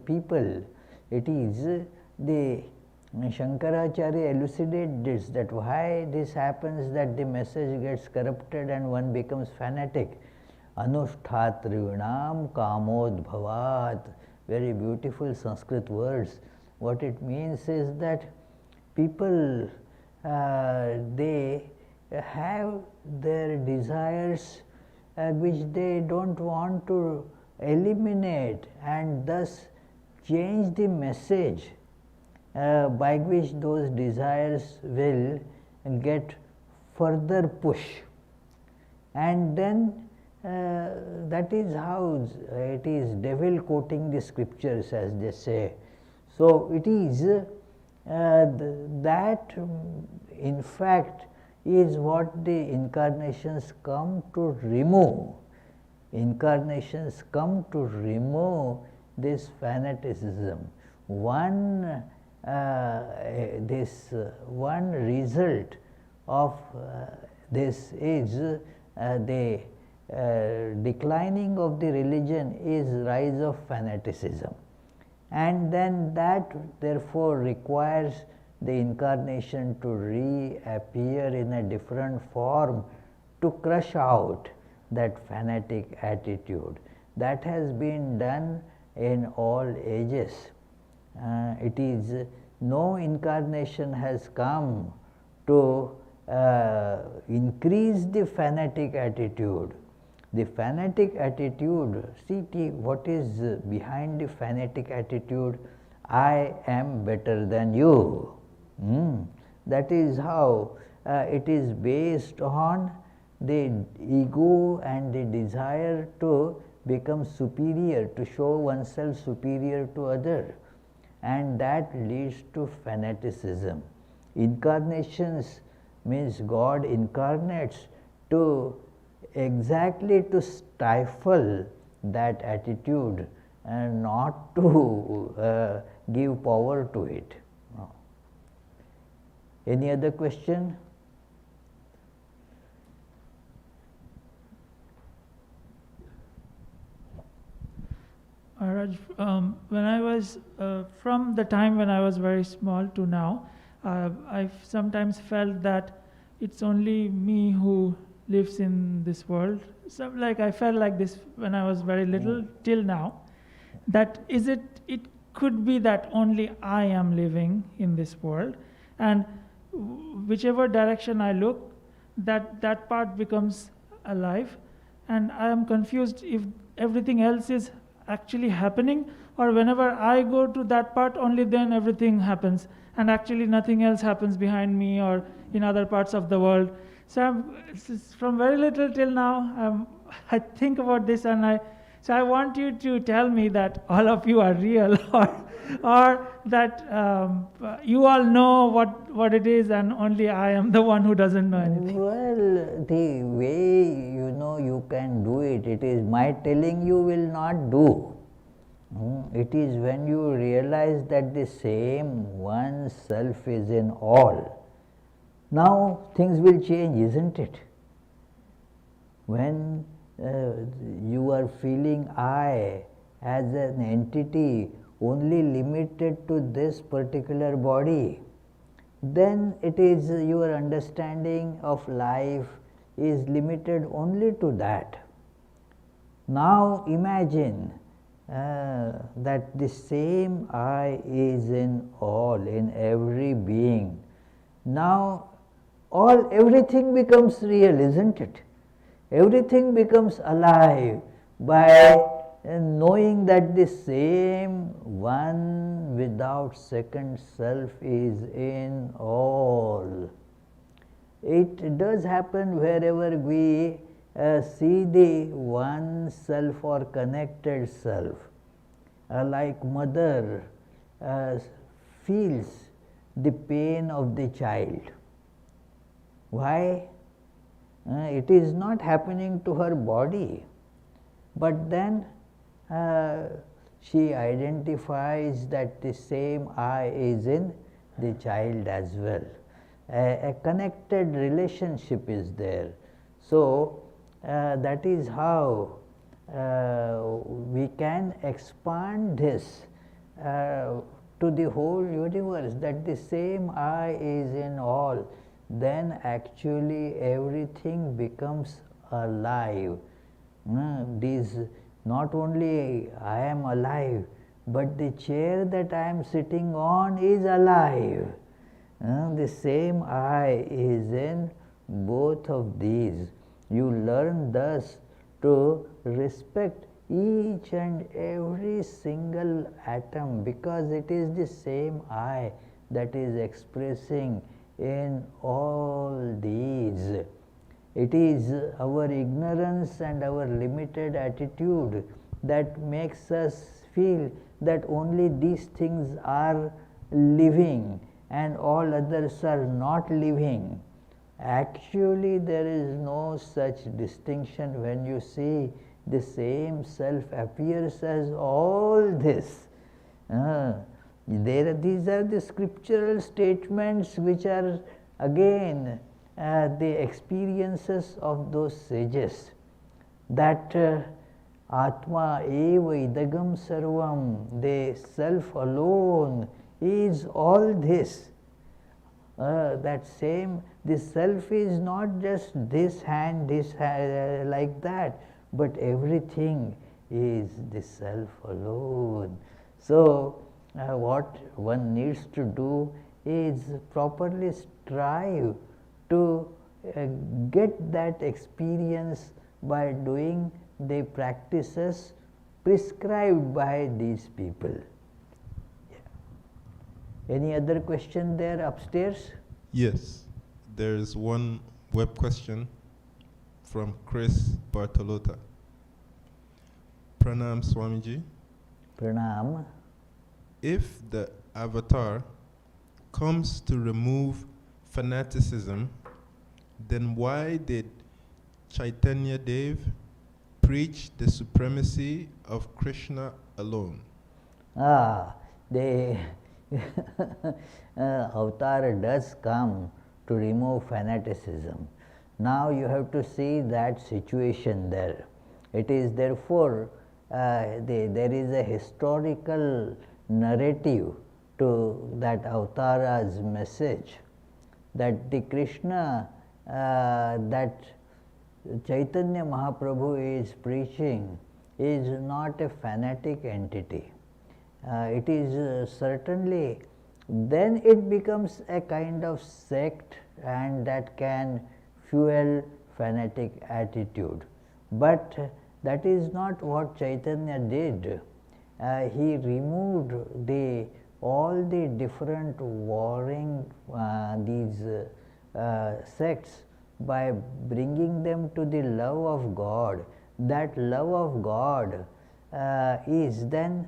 people. It is the Shankaracharya elucidates this, that why this happens, that the message gets corrupted and one becomes fanatic. Anushtatrinam kamodbhavat. Very beautiful Sanskrit words. What it means is that people they have their desires which they don't want to eliminate, and thus change the message by which those desires will get further push. And then that is how it is devil quoting the scriptures, as they say. So it is that in fact is what the incarnations come to remove. Incarnations come to remove this fanaticism. One result of this is the declining of the religion is rise of fanaticism, and then that therefore requires the incarnation to reappear in a different form to crush out that fanatic attitude. That has been done in all ages. It is no incarnation has come to increase the fanatic attitude. The fanatic attitude, see what is behind the fanatic attitude? I am better than you. That is how it is based on the ego and the desire to become superior, to show oneself superior to other, and that leads to fanaticism. Incarnations means God incarnates to exactly to stifle that attitude and not to give power to it. Any other question? Raj, when I was, from the time when I was very small to now, I've sometimes felt that it's only me who lives in this world. So like I felt like this when I was very little till now, that it could be that only I am living in this world, and whichever direction I look, that part becomes alive, and I am confused if everything else is actually happening, or whenever I go to that part, only then everything happens, and actually nothing else happens behind me or in other parts of the world. So from very little till now, I think about this, and I want you to tell me that all of you are real, or that you all know what it is, and only I am the one who doesn't know anything. Well, the way you can do it, it is my telling you will not do. It is when you realize that the same one self is in all. Now things will change, isn't it? When you are feeling I as an entity only limited to this particular body, then it is your understanding of life is limited only to that. Now imagine that the same I is in all, in every being. Now everything becomes real, isn't it? Everything becomes alive by knowing that the same one without second self is in all. It does happen wherever we see the one self or connected self. Like mother feels the pain of the child. Why? It is not happening to her body, but then she identifies that the same I is in the child as well. A connected relationship is there. So that is how we can expand this to the whole universe, that the same I is in all. Then actually everything becomes alive. Not only I am alive, but the chair that I am sitting on is alive. The same I is in both of these. You learn thus to respect each and every single atom, because it is the same I that is expressing in all these. It is our ignorance and our limited attitude that makes us feel that only these things are living and all others are not living. Actually, there is no such distinction. When you see the same self appears as all this. These are the scriptural statements which are again the experiences of those sages, that Atma eva idagam sarvam, the self alone is all this. That same, the self is not just this hand, like that, but everything is the self alone. So, what one needs to do is properly strive to get that experience by doing the practices prescribed by these people. Yeah. Any other question there upstairs? Yes, there is one web question from Chris Bartolota. Pranam Swamiji. Pranam. If the avatar comes to remove fanaticism, then why did Chaitanya Dev preach the supremacy of Krishna alone? The avatar does come to remove fanaticism. Now you have to see that situation there. It is therefore, there is a historical narrative to that avatara's message, that the Krishna that Chaitanya Mahaprabhu is preaching is not a fanatic entity. It is certainly, then it becomes a kind of sect, and that can fuel fanatic attitude. But that is not what Chaitanya did. He removed all the different warring sects by bringing them to the love of God. That love of God is then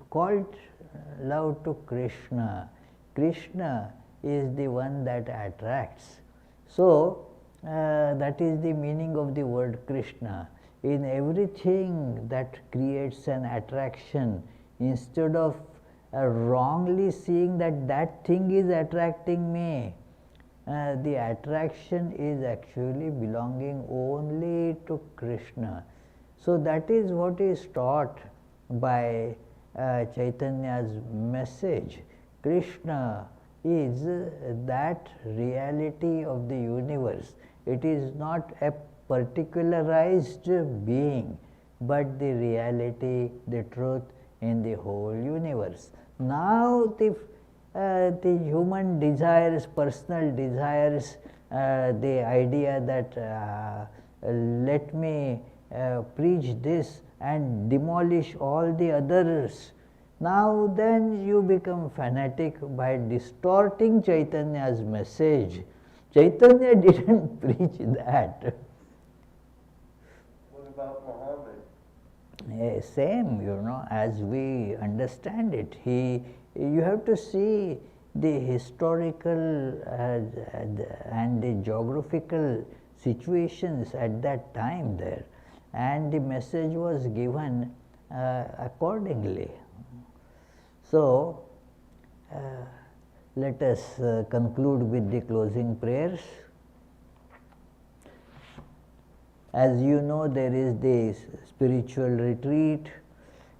called love to Krishna. Krishna is the one that attracts. So, that is the meaning of the word Krishna. In everything that creates an attraction, instead of wrongly seeing that that thing is attracting me, the attraction is actually belonging only to Krishna. So that is what is taught by Chaitanya's message. Krishna is that reality of the universe. It is not a particularized being, but the reality, the truth in the whole universe. Now the human desires, personal desires, the idea that let me preach this and demolish all the others. Now then you become fanatic by distorting Chaitanya's message. Chaitanya didn't preach that. What about Muhammad? Same, as we understand it. You have to see the historical and the geographical situations at that time there, and the message was given accordingly. So, let us conclude with the closing prayers. As you know, there is the spiritual retreat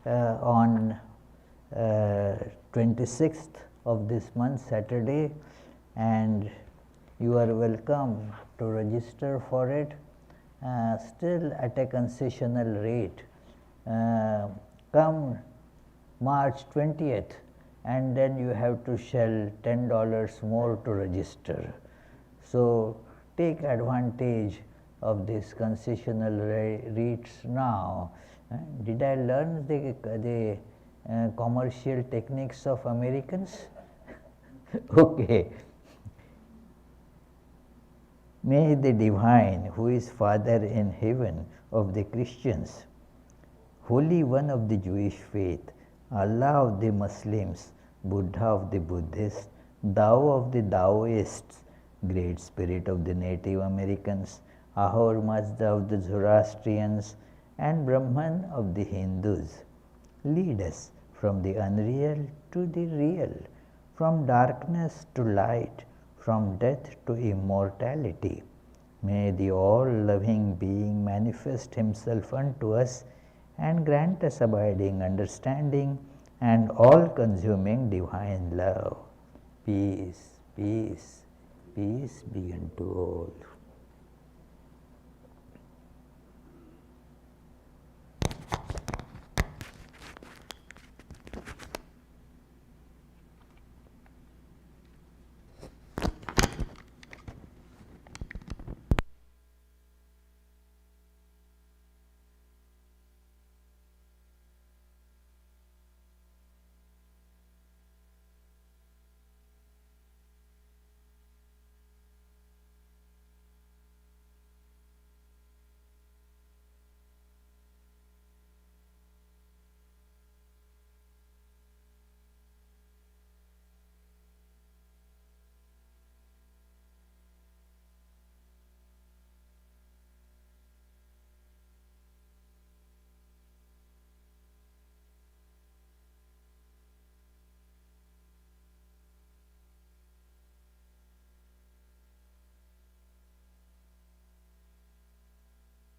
on 26th of this month, Saturday, and you are welcome to register for it, still at a concessional rate. Come March 20th, and then you have to shell $10 more to register. So take advantage of this concessional rates now. Did I learn the commercial techniques of Americans? Okay. May the Divine, who is Father in heaven of the Christians, Holy One of the Jewish faith, Allah of the Muslims, Buddha of the Buddhists, Tao of the Taoists, Great Spirit of the Native Americans, Ahura Mazda of the Zoroastrians, and Brahman of the Hindus, lead us from the unreal to the real, from darkness to light, from death to immortality. May the all-loving being manifest himself unto us and grant us abiding understanding and all-consuming divine love. Peace, peace, peace be unto all.